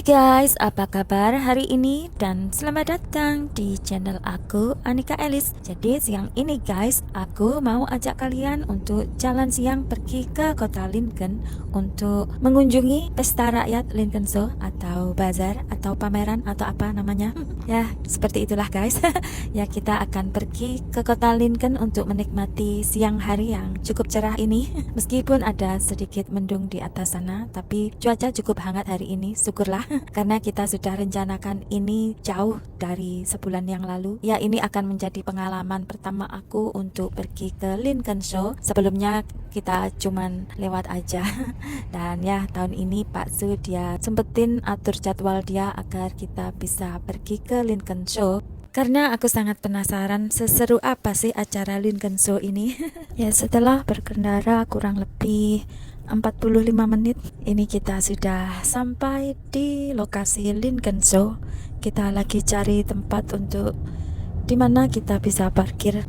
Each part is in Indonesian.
Hai guys, apa kabar hari ini? Dan selamat datang di channel aku, Anika Elis. Jadi siang ini guys, aku mau ajak kalian untuk jalan siang pergi ke kota Lincoln untuk mengunjungi pesta rakyat Lincoln Show atau bazar atau pameran atau apa namanya. Ya, seperti itulah guys. Ya, kita akan pergi ke kota Lincoln untuk menikmati siang hari yang cukup cerah ini. Meskipun ada sedikit mendung di atas sana, tapi cuaca cukup hangat hari ini, syukurlah. Karena kita sudah rencanakan ini jauh dari sebulan yang lalu. Ya, ini akan menjadi pengalaman pertama aku untuk pergi ke Lincoln Show. Sebelumnya kita cuman lewat aja. Dan ya, tahun ini Pak Su dia sempetin atur jadwal dia agar kita bisa pergi ke Lincoln Show. Karena aku sangat penasaran seseru apa sih acara Lincoln Show ini. Ya, setelah berkendara kurang lebih 45 menit, ini kita sudah sampai di lokasi Lincoln Show. Kita lagi cari tempat untuk dimana kita bisa parkir.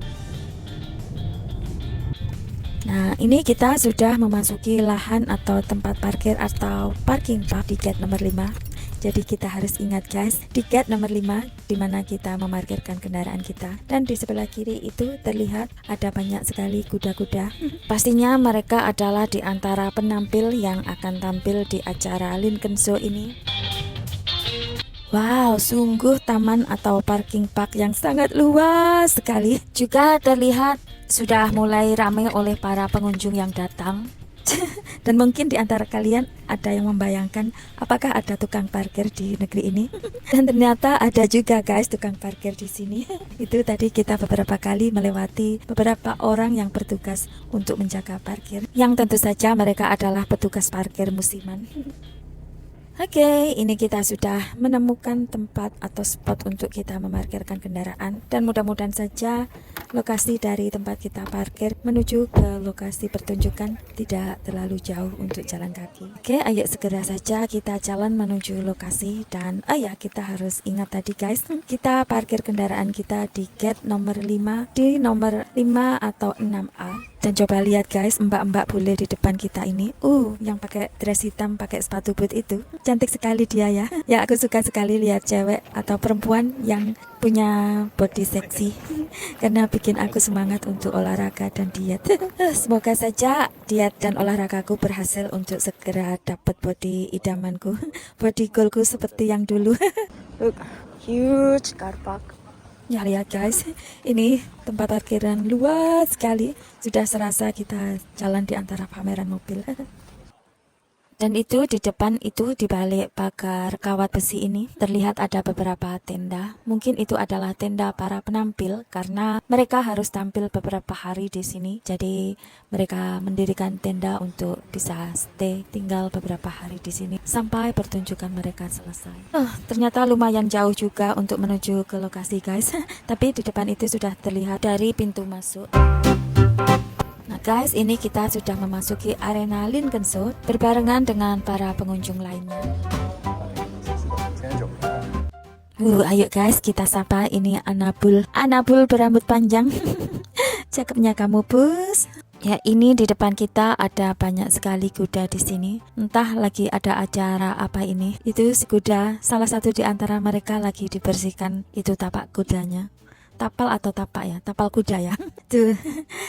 Nah, ini kita sudah memasuki lahan atau tempat parkir atau parking park di gate nomor 5. Jadi kita harus ingat guys, di gate nomor 5 dimana kita memarkirkan kendaraan kita. Dan di sebelah kiri itu terlihat ada banyak sekali kuda-kuda. Pastinya mereka adalah di antara penampil yang akan tampil di acara Lincoln Show ini. Wow, sungguh taman atau parking park yang sangat luas sekali. Juga terlihat sudah mulai ramai oleh para pengunjung yang datang. Dan mungkin di antara kalian ada yang membayangkan apakah ada tukang parkir di negeri ini. Dan ternyata ada juga guys tukang parkir di sini. Itu tadi kita beberapa kali melewati beberapa orang yang bertugas untuk menjaga parkir, yang tentu saja mereka adalah petugas parkir musiman. Oke, ini kita sudah menemukan tempat atau spot untuk kita memarkirkan kendaraan. Dan mudah-mudahan saja lokasi dari tempat kita parkir menuju ke lokasi pertunjukan tidak terlalu jauh untuk jalan kaki. Oke, ayo segera saja kita jalan menuju lokasi. Dan ya, kita harus ingat tadi guys, kita parkir kendaraan kita di gate nomor 5, di nomor 5 atau 6A. Dan coba lihat guys, mbak-mbak bule di depan kita ini, yang pakai dress hitam, pakai sepatu boot itu, cantik sekali dia ya. Ya, aku suka sekali lihat cewek atau perempuan yang punya body seksi, karena bikin aku semangat untuk olahraga dan diet. Semoga saja diet dan olahragaku berhasil untuk segera dapat body idamanku, body goalku seperti yang dulu. Look, huge car park. Ya, lihat guys, ini tempat parkiran luas sekali. Sudah serasa kita jalan di antara pameran mobil. Dan itu di depan itu, di balik pagar kawat besi ini terlihat ada beberapa tenda. Mungkin itu adalah tenda para penampil karena mereka harus tampil beberapa hari di sini. Jadi mereka mendirikan tenda untuk bisa stay, tinggal beberapa hari di sini sampai pertunjukan mereka selesai. Ternyata lumayan jauh juga untuk menuju ke lokasi guys. Tapi di depan itu sudah terlihat dari pintu masuk. Nah guys, ini kita sudah memasuki arena Lincoln Show berbarengan dengan para pengunjung lainnya. Ayo guys, kita sapa ini Anabul berambut panjang. Cakepnya kamu bos. Ya, ini di depan kita ada banyak sekali kuda di sini. Entah lagi ada acara apa ini. Itu si kuda, salah satu di antara mereka lagi dibersihkan itu tapak kudanya. Tapal atau tapak ya, tapal kuda ya. Tuh,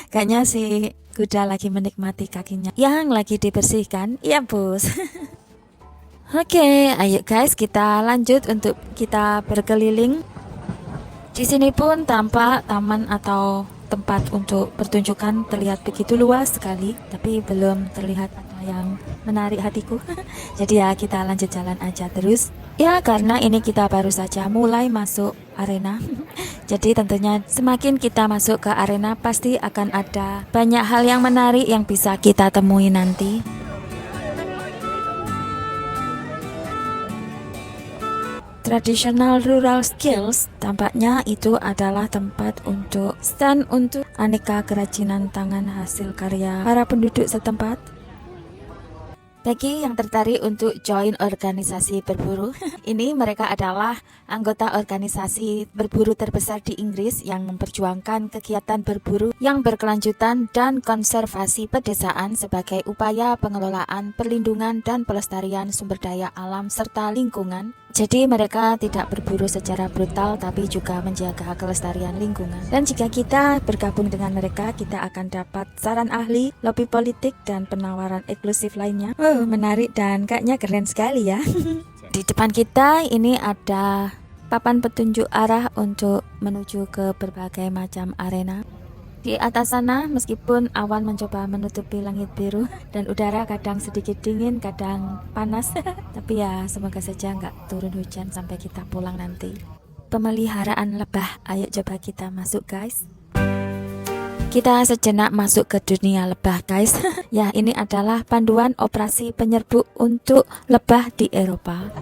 kayaknya si kuda lagi menikmati kakinya yang lagi dibersihkan. Iya bos. Oke, ayo guys kita lanjut untuk kita berkeliling. Di sini pun tampak taman atau tempat untuk pertunjukan terlihat begitu luas sekali, tapi belum terlihat ada yang menarik hatiku. Jadi ya kita lanjut jalan aja terus. Ya, karena ini kita baru saja mulai masuk arena. Jadi tentunya semakin kita masuk ke arena pasti akan ada banyak hal yang menarik yang bisa kita temui nanti. Traditional Rural Skills, tampaknya itu adalah tempat untuk stand untuk aneka kerajinan tangan hasil karya para penduduk setempat. Bagi yang tertarik untuk join organisasi berburu, ini mereka adalah anggota organisasi berburu terbesar di Inggris yang memperjuangkan kegiatan berburu yang berkelanjutan dan konservasi pedesaan sebagai upaya pengelolaan, perlindungan, dan pelestarian sumber daya alam serta lingkungan. Jadi mereka tidak berburu secara brutal tapi juga menjaga kelestarian lingkungan. Dan jika kita bergabung dengan mereka, kita akan dapat saran ahli, lobby politik, dan penawaran eksklusif lainnya. Menarik dan kayaknya keren sekali ya. Di depan kita ini ada papan petunjuk arah untuk menuju ke berbagai macam arena. Di atas sana, meskipun awan mencoba menutupi langit biru dan udara kadang sedikit dingin, kadang panas, tapi ya semoga saja nggak turun hujan sampai kita pulang nanti. Pemeliharaan lebah, ayo coba kita masuk guys. Kita sejenak masuk ke dunia lebah guys. Ya, ini adalah panduan operasi penyerbuk untuk lebah di Eropa.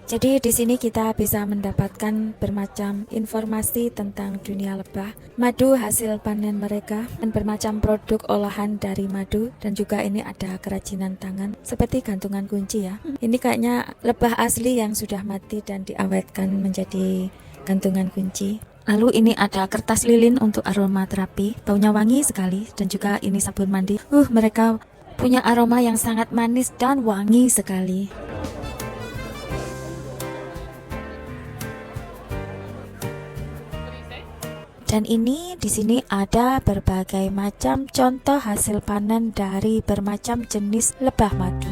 Jadi di sini kita bisa mendapatkan bermacam informasi tentang dunia lebah, madu hasil panen mereka, dan bermacam produk olahan dari madu, dan juga ini ada kerajinan tangan seperti gantungan kunci ya. Ini kayaknya lebah asli yang sudah mati dan diawetkan menjadi gantungan kunci. Lalu ini ada kertas lilin untuk aromaterapi, baunya wangi sekali, dan juga ini sabun mandi. Mereka punya aroma yang sangat manis dan wangi sekali. Dan ini di sini ada berbagai macam contoh hasil panen dari bermacam jenis lebah madu.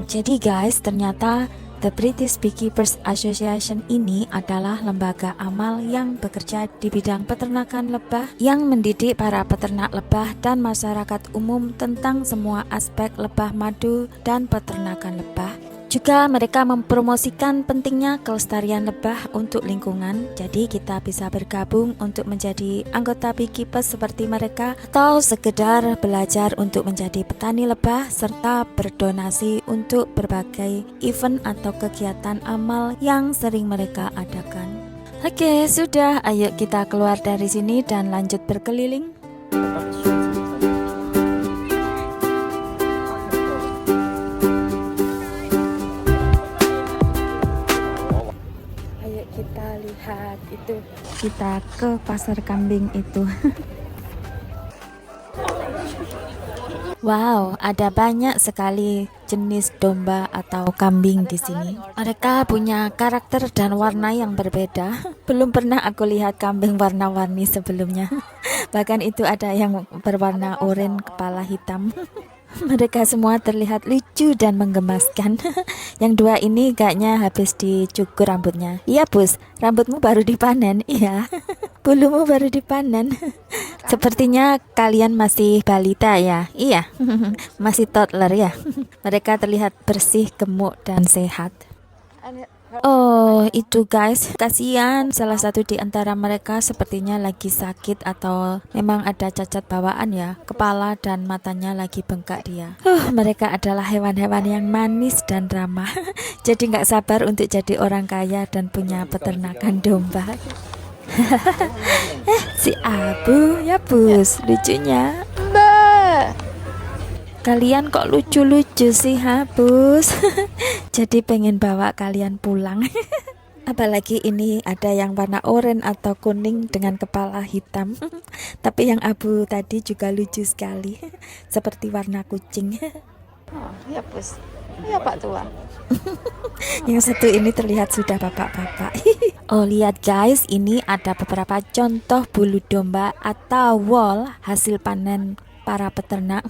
Jadi guys, ternyata The British Beekeepers Association ini adalah lembaga amal yang bekerja di bidang peternakan lebah, yang mendidik para peternak lebah dan masyarakat umum tentang semua aspek lebah madu dan peternakan lebah. Juga mereka mempromosikan pentingnya kelestarian lebah untuk lingkungan. Jadi kita bisa bergabung untuk menjadi anggota beekeepers seperti mereka, atau sekedar belajar untuk menjadi petani lebah, serta berdonasi untuk berbagai event atau kegiatan amal yang sering mereka adakan. Oke, sudah, ayo kita keluar dari sini dan lanjut berkeliling. Kita lihat itu, kita ke pasar kambing itu. Wow, ada banyak sekali jenis domba atau kambing di sini. Mereka punya karakter dan warna yang berbeda. Belum pernah aku lihat kambing warna-warni sebelumnya. Bahkan itu ada yang berwarna oranye, kepala hitam. Mereka semua terlihat lucu dan menggemaskan. Yang dua ini kayaknya habis dicukur rambutnya. Iya bos, rambutmu baru dipanen. Iya, bulumu baru dipanen. Sepertinya kalian masih balita ya. Iya, masih toddler ya. Mereka terlihat bersih, gemuk, dan sehat. Oh, itu guys, kasihan. Salah satu di antara mereka sepertinya lagi sakit atau memang ada cacat bawaan ya. Kepala dan matanya lagi bengkak dia. Mereka adalah hewan-hewan yang manis dan ramah. Jadi nggak sabar untuk jadi orang kaya dan punya peternakan domba. Si Abu ya bus, lucunya. Mbak, kalian kok lucu-lucu sih Habus. Jadi pengen bawa kalian pulang. Apalagi ini ada yang warna oranye atau kuning dengan kepala hitam. Tapi yang abu tadi juga lucu sekali. Seperti warna kucing. Oh ya bos, ya Pak Tua. Yang satu ini terlihat sudah bapak-bapak. Oh lihat guys, ini ada beberapa contoh bulu domba atau wool hasil panen para peternak.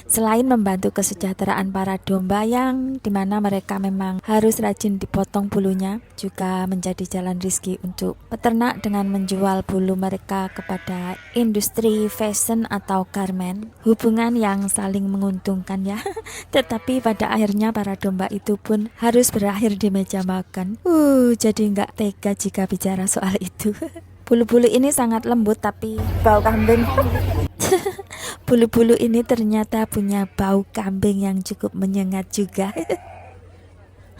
Selain membantu kesejahteraan para domba yang dimana mereka memang harus rajin dipotong bulunya, juga menjadi jalan rezeki untuk peternak dengan menjual bulu mereka kepada industri fashion atau garment. Hubungan yang saling menguntungkan ya. Tetapi pada akhirnya para domba itu pun harus berakhir di meja makan. Jadi nggak tega jika bicara soal itu. Bulu-bulu ini sangat lembut tapi bau kambing. Bulu-bulu ini ternyata punya bau kambing yang cukup menyengat juga.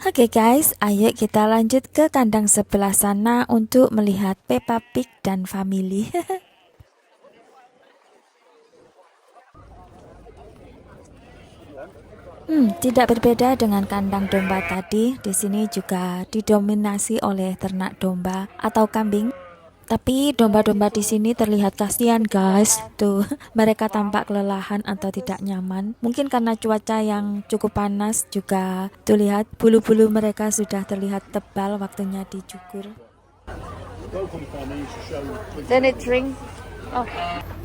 Oke guys, ayo kita lanjut ke kandang sebelah sana untuk melihat Peppa Pig dan family. Tidak berbeda dengan kandang domba tadi, di sini juga didominasi oleh ternak domba atau kambing. Tapi domba-domba di sini terlihat kasihan guys. Tuh, mereka tampak kelelahan atau tidak nyaman. Mungkin karena cuaca yang cukup panas juga. Tuh lihat, bulu-bulu mereka sudah terlihat tebal waktunya dicukur. Then it drink. Oh,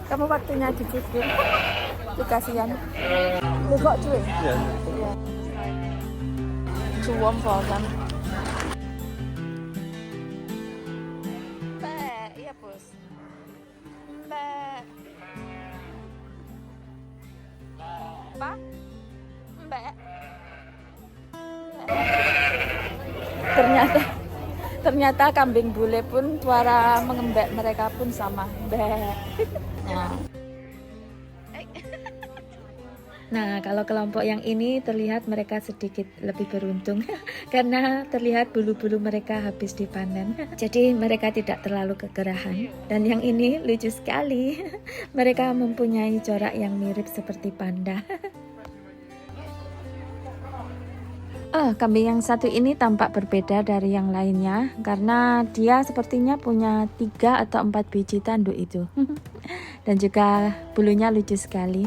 kamu waktunya dicukur. Tuh kasihan. You got drink? Yeah. Too warm for them. Iya bos. Mbak. Apa? Mbak. Ternyata kambing bule pun suara mengembek mereka pun sama. Mbak. Nah, kalau kelompok yang ini terlihat mereka sedikit lebih beruntung karena terlihat bulu-bulu mereka habis dipanen. Jadi mereka tidak terlalu kegerahan. Dan yang ini lucu sekali. Mereka mempunyai corak yang mirip seperti panda. Kambing yang satu ini tampak berbeda dari yang lainnya karena dia sepertinya punya 3 atau 4 biji tanduk itu. Dan juga bulunya lucu sekali.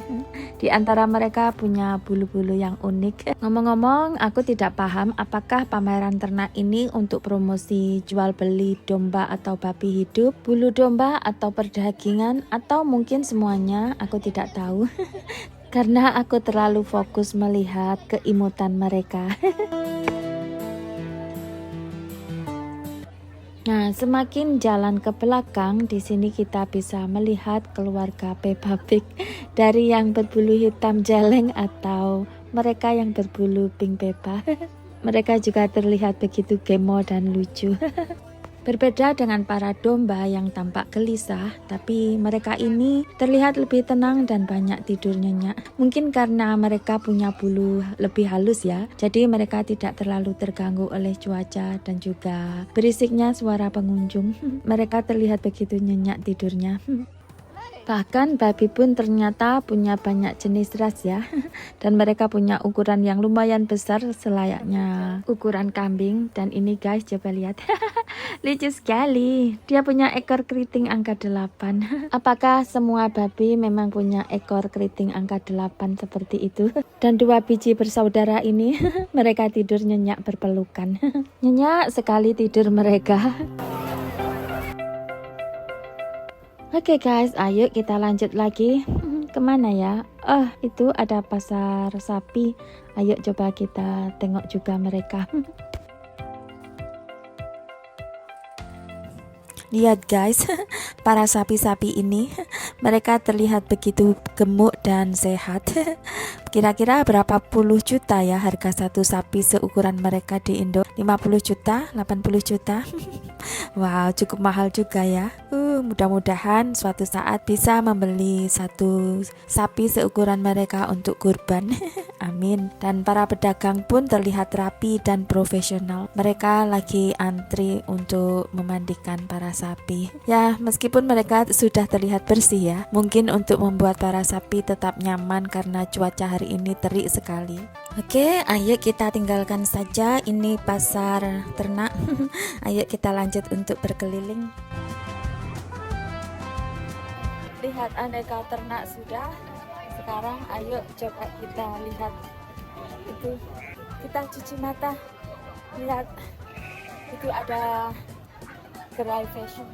Di antara mereka punya bulu-bulu yang unik. Ngomong-ngomong, aku tidak paham apakah pameran ternak ini untuk promosi jual beli domba atau babi hidup, bulu domba atau perdagingan, atau mungkin semuanya, aku tidak tahu. Karena aku terlalu fokus melihat keimutan mereka. Nah, semakin jalan ke belakang, di sini kita bisa melihat keluarga Peppa Pig dari yang berbulu hitam jeleng atau mereka yang berbulu pink Peppa. Mereka juga terlihat begitu gemo dan lucu. Berbeda dengan para domba yang tampak gelisah, tapi mereka ini terlihat lebih tenang dan banyak tidur nyenyak. Mungkin karena mereka punya bulu lebih halus ya, jadi mereka tidak terlalu terganggu oleh cuaca dan juga berisiknya suara pengunjung. Mereka terlihat begitu nyenyak tidurnya. Bahkan babi pun ternyata punya banyak jenis ras ya. Dan mereka punya ukuran yang lumayan besar selayaknya ukuran kambing. Dan ini guys, coba lihat. Lucu sekali. Dia punya ekor keriting angka 8. Apakah semua babi memang punya ekor keriting angka 8 seperti itu? Dan 2 biji bersaudara ini mereka tidur nyenyak berpelukan. Nyenyak sekali tidur mereka. Oke guys, ayo kita lanjut lagi. Kemana ya? Itu ada pasar sapi. Ayo coba kita tengok juga mereka. Lihat guys, para sapi-sapi ini, mereka terlihat begitu gemuk dan sehat. Kira-kira berapa puluh juta ya harga satu sapi seukuran mereka di Indo? 50 juta? 80 juta? Wow, cukup mahal juga ya. Mudah-mudahan suatu saat bisa membeli satu sapi seukuran mereka untuk kurban. Amin. Dan para pedagang pun terlihat rapi dan profesional. Mereka lagi antri untuk memandikan para sapi. Ya, meskipun mereka sudah terlihat bersih ya, mungkin untuk membuat para sapi tetap nyaman karena cuaca hari ini terik sekali. Oke, ayo kita tinggalkan saja ini pasar ternak. Ayo kita lanjut untuk berkeliling. Lihat aneka ternak sudah. Sekarang ayo coba kita lihat itu. Kita cuci mata. Lihat itu ada gerai fashion.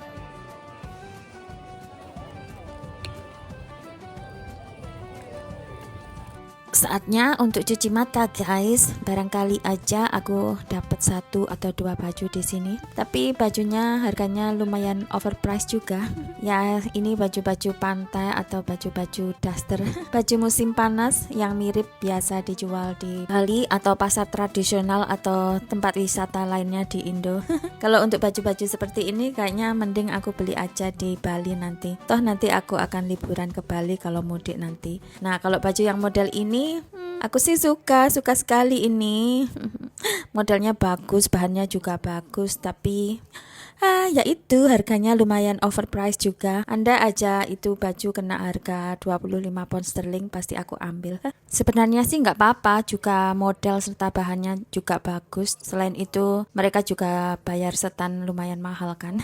Saatnya untuk cuci mata guys. Barangkali aja aku dapat 1 atau 2 baju di sini. Tapi bajunya harganya lumayan overpriced juga. Ya, ini baju-baju pantai atau baju-baju daster. Baju musim panas yang mirip biasa dijual di Bali atau pasar tradisional atau tempat wisata lainnya di Indo. Kalau untuk baju-baju seperti ini kayaknya mending aku beli aja di Bali nanti. Toh nanti aku akan liburan ke Bali kalau mudik nanti. Nah, kalau baju yang model ini aku sih suka sekali ini. Modelnya bagus, bahannya juga bagus, tapi ya itu harganya lumayan overpriced juga. Anda aja itu baju kena harga 25 pound sterling pasti aku ambil. Sebenarnya sih nggak apa-apa, juga model serta bahannya juga bagus. Selain itu mereka juga bayar setan lumayan mahal kan.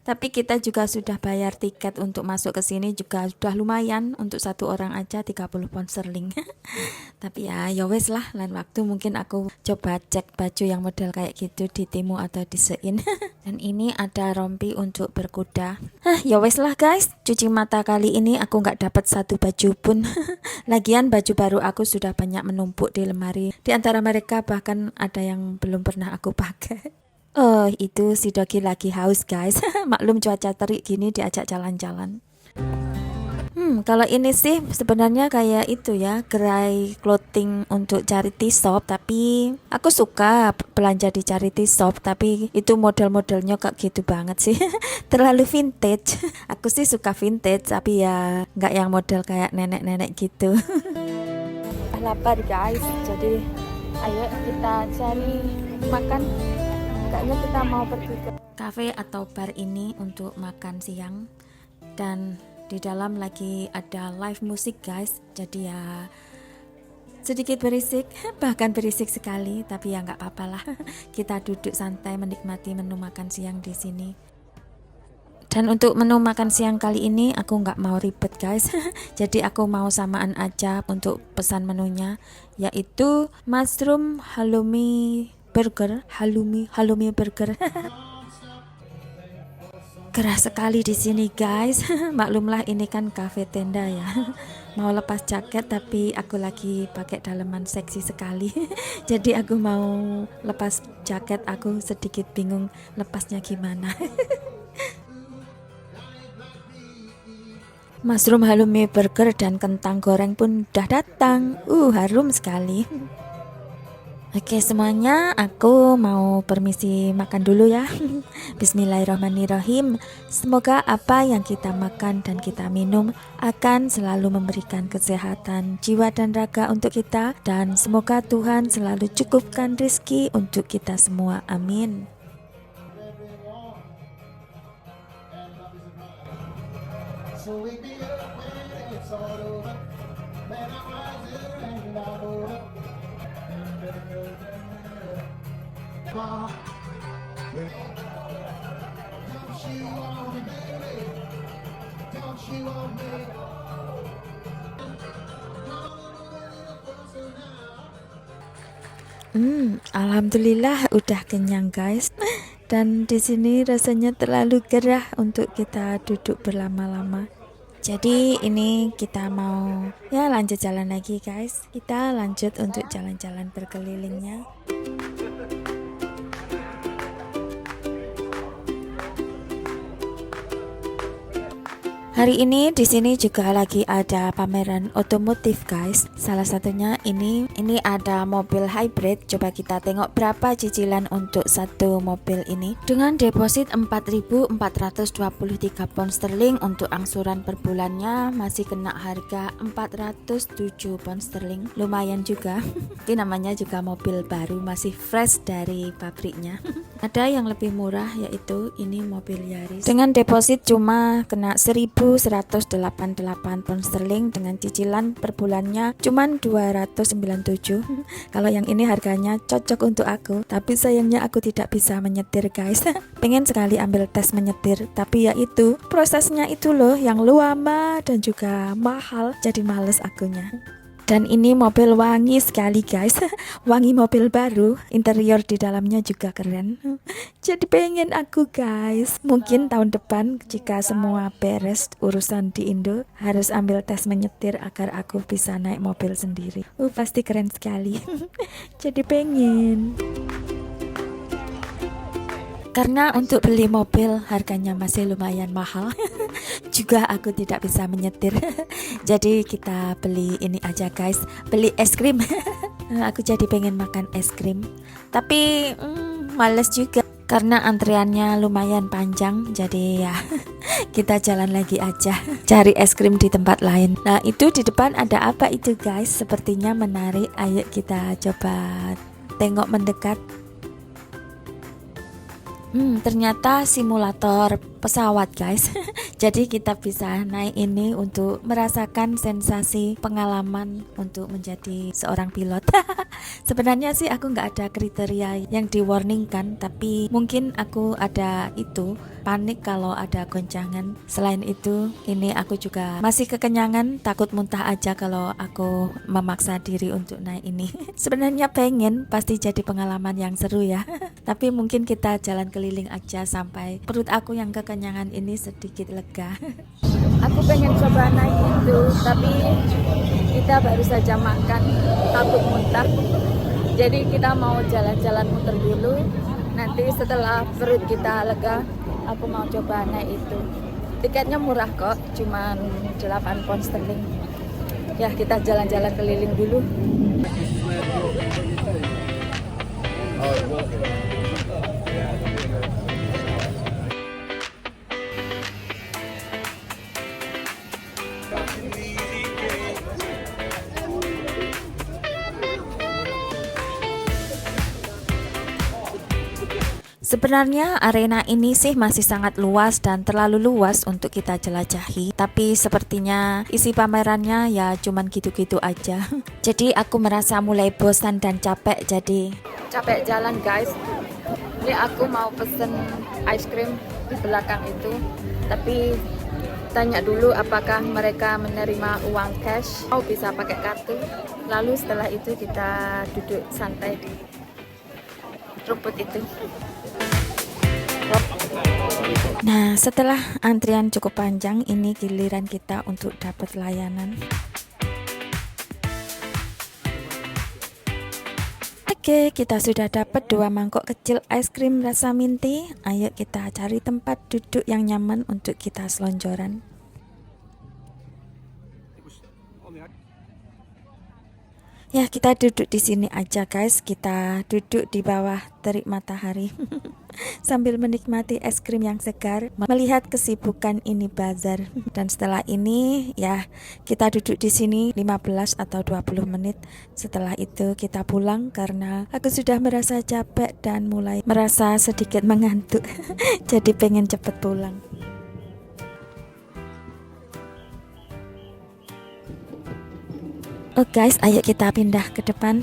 Tapi kita juga sudah bayar tiket untuk masuk ke sini juga sudah lumayan, untuk satu orang aja 30 pound sterling. Tapi ya wes lah, lain waktu mungkin aku coba cek baju yang model kayak gitu di Temu atau di Shein. Dan ini ada rompi untuk berkuda. Ya wes lah guys, cuci mata kali ini aku nggak dapat satu baju pun. Lagian baju baru aku sudah banyak menumpuk di lemari. Di antara mereka bahkan ada yang belum pernah aku pakai. Oh, itu si Dogi lagi haus guys. Maklum cuaca terik gini diajak jalan-jalan. Kalau ini sih sebenarnya kayak itu ya, gerai clothing untuk charity shop, tapi aku suka belanja di charity shop, tapi itu model-modelnya kok gitu banget sih. Terlalu vintage. Aku sih suka vintage, tapi ya nggak yang model kayak nenek-nenek gitu. Lapar guys, jadi ayo kita cari makan. Kayaknya kita mau pergi ke cafe atau bar ini untuk makan siang, dan di dalam lagi ada live musik guys, jadi ya sedikit berisik, bahkan berisik sekali, tapi ya nggak apa-apa lah. Kita duduk santai menikmati menu makan siang di sini. Dan untuk menu makan siang kali ini aku nggak mau ribet guys. Jadi aku mau samaan aja untuk pesan menunya, yaitu mushroom halloumi burger, halloumi burger. Gerah sekali di sini guys. Maklumlah ini kan cafe tenda ya. Mau lepas jaket tapi aku lagi pakai daleman seksi sekali. Jadi aku mau lepas jaket, aku sedikit bingung lepasnya gimana. Mushroom halloumi burger dan kentang goreng pun udah datang. Harum sekali. Oke semuanya, aku mau permisi makan dulu ya. Bismillahirrahmanirrahim. Semoga apa yang kita makan dan kita minum akan selalu memberikan kesehatan jiwa dan raga untuk kita, dan semoga Tuhan selalu cukupkan rezeki untuk kita semua. Amin. Alhamdulillah udah kenyang guys. Dan di sini rasanya terlalu gerah untuk kita duduk berlama-lama. Jadi ini kita mau ya lanjut jalan lagi guys. Kita lanjut untuk jalan-jalan berkelilingnya. Hari ini di sini juga lagi ada pameran otomotif guys. Salah satunya ini ada mobil hybrid. Coba kita tengok berapa cicilan untuk satu mobil ini. Dengan deposit 4.423 pound sterling, untuk angsuran per bulannya masih kena harga 407 pound sterling. Lumayan juga. Ini namanya juga mobil baru, masih fresh dari pabriknya. Ada yang lebih murah, yaitu ini mobil Yaris. Dengan deposit cuma kena 1.188 pound sterling, dengan cicilan per bulannya cuman 297. Kalau yang ini harganya cocok untuk aku, tapi sayangnya aku tidak bisa menyetir guys. Pengen sekali ambil tes menyetir, tapi ya itu prosesnya itu loh yang lama dan juga mahal, jadi males akunya. Dan ini mobil wangi sekali guys. Wangi mobil baru, interior di dalamnya juga keren. Jadi pengen aku guys. Mungkin tahun depan jika semua beres urusan di Indo, harus ambil tes menyetir agar aku bisa naik mobil sendiri. Pasti keren sekali. Jadi pengen. Karena untuk beli mobil harganya masih lumayan mahal. Juga aku tidak bisa menyetir. Jadi kita beli ini aja guys, beli es krim. Aku jadi pengen makan es krim, tapi males juga karena antriannya lumayan panjang. Jadi ya kita jalan lagi aja, cari es krim di tempat lain. Nah itu di depan ada apa itu guys, sepertinya menarik. Ayo kita coba tengok mendekat. Ternyata simulator pesawat guys. Jadi kita bisa naik ini untuk merasakan sensasi pengalaman untuk menjadi seorang pilot. Sebenarnya sih aku nggak ada kriteria yang di warningkan, tapi mungkin aku ada itu panik kalau ada goncangan. Selain itu, ini aku juga masih kekenyangan, takut muntah aja kalau aku memaksa diri untuk naik ini. Sebenarnya pengen, pasti jadi pengalaman yang seru ya. Tapi mungkin kita jalan keliling aja sampai perut aku yang kekenyangan ini sedikit lega. Aku pengen coba naik itu, tapi kita baru saja makan, takut muntah. Jadi kita mau jalan-jalan muter dulu. Nanti setelah perut kita lega, aku mau coba naik itu. Tiketnya murah kok, cuman 8 pound sterling. Ya, kita jalan-jalan keliling dulu. Sebenarnya arena ini sih masih sangat luas dan terlalu luas untuk kita jelajahi. Tapi sepertinya isi pamerannya ya cuman gitu-gitu aja. Jadi aku merasa mulai bosan dan capek, jadi capek jalan guys. Ini aku mau pesen ice cream di belakang itu. Tapi tanya dulu apakah mereka menerima uang cash. Oh, bisa pakai kartu. Lalu setelah itu kita duduk santai di rumput itu. Nah, setelah antrian cukup panjang, ini giliran kita untuk dapat layanan. Oke, kita sudah dapat 2 mangkok kecil es krim rasa minty. Ayo kita cari tempat duduk yang nyaman untuk kita selonjoran. Ya, kita duduk di sini aja guys. Kita duduk di bawah terik matahari sambil menikmati es krim yang segar, melihat kesibukan ini bazar. Dan setelah ini ya, kita duduk di sini 15 atau 20 menit. Setelah itu kita pulang karena aku sudah merasa capek dan mulai merasa sedikit mengantuk. Jadi pengen cepet pulang. Oh guys, ayo kita pindah ke depan.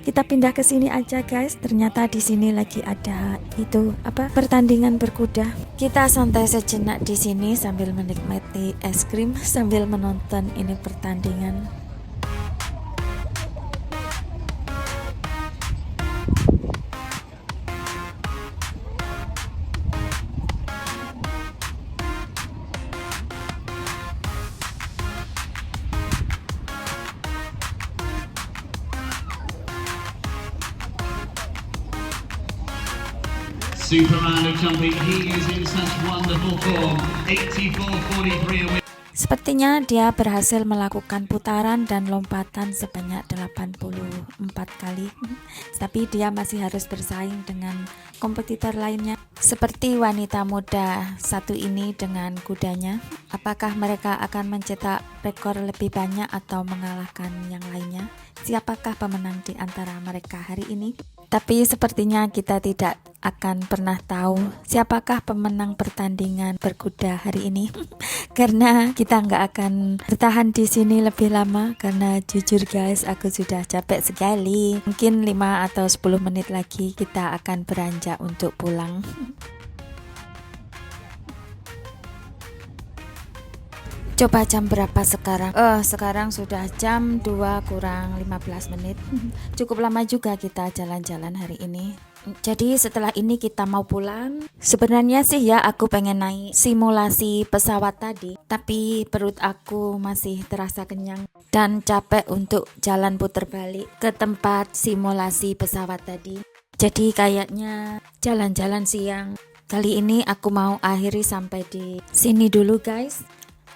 Kita pindah ke sini aja guys. Ternyata di sini lagi ada itu pertandingan berkuda. Kita santai sejenak di sini sambil menikmati es krim sambil menonton ini pertandingan. Superman of jumping, he is in such wonderful form. 84.43 away. Sepertinya dia berhasil melakukan putaran dan lompatan sebanyak 84 kali. Tapi dia masih harus bersaing dengan kompetitor lainnya. Seperti wanita muda satu ini dengan kudanya. Apakah mereka akan mencetak rekor lebih banyak atau mengalahkan yang lainnya? Siapakah pemenang di antara mereka hari ini? Tapi sepertinya kita tidak akan pernah tahu siapakah pemenang pertandingan berkuda hari ini. Karena kita nggak akan bertahan di sini lebih lama, karena jujur guys aku sudah capek sekali. Mungkin 5 atau 10 menit lagi kita akan beranjak untuk pulang. Coba jam berapa sekarang? Sekarang sudah jam 2 kurang 15 menit. Cukup lama juga kita jalan-jalan hari ini. Jadi setelah ini kita mau pulang. Sebenarnya sih ya aku pengen naik simulasi pesawat tadi, tapi perut aku masih terasa kenyang dan capek untuk jalan puter balik ke tempat simulasi pesawat tadi. Jadi kayaknya jalan-jalan siang kali ini aku mau akhiri sampai di sini dulu guys.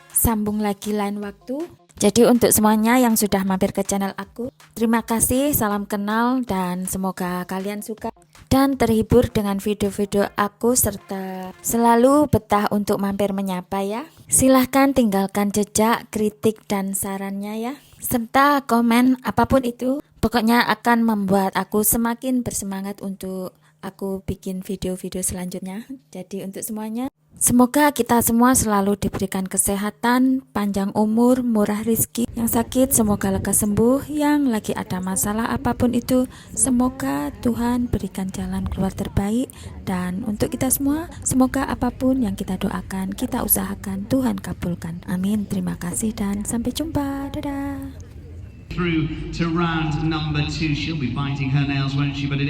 Sambung lagi lain waktu. Jadi untuk semuanya yang sudah mampir ke channel aku, terima kasih, salam kenal, dan semoga kalian suka dan terhibur dengan video-video aku serta selalu betah untuk mampir menyapa ya. Silahkan tinggalkan jejak, kritik, dan sarannya ya, serta komen apapun itu Pokoknya akan membuat aku semakin bersemangat untuk aku bikin video-video selanjutnya. Jadi untuk semuanya, semoga kita semua selalu diberikan kesehatan, panjang umur, murah rezeki. Yang sakit semoga lekas sembuh, yang lagi ada masalah apapun itu, semoga Tuhan berikan jalan keluar terbaik. Dan untuk kita semua, semoga apapun yang kita doakan, kita usahakan, Tuhan kabulkan. Amin. Terima kasih dan sampai jumpa. Dadah. Through to round number 2. She'll be biting her nails, won't she? But it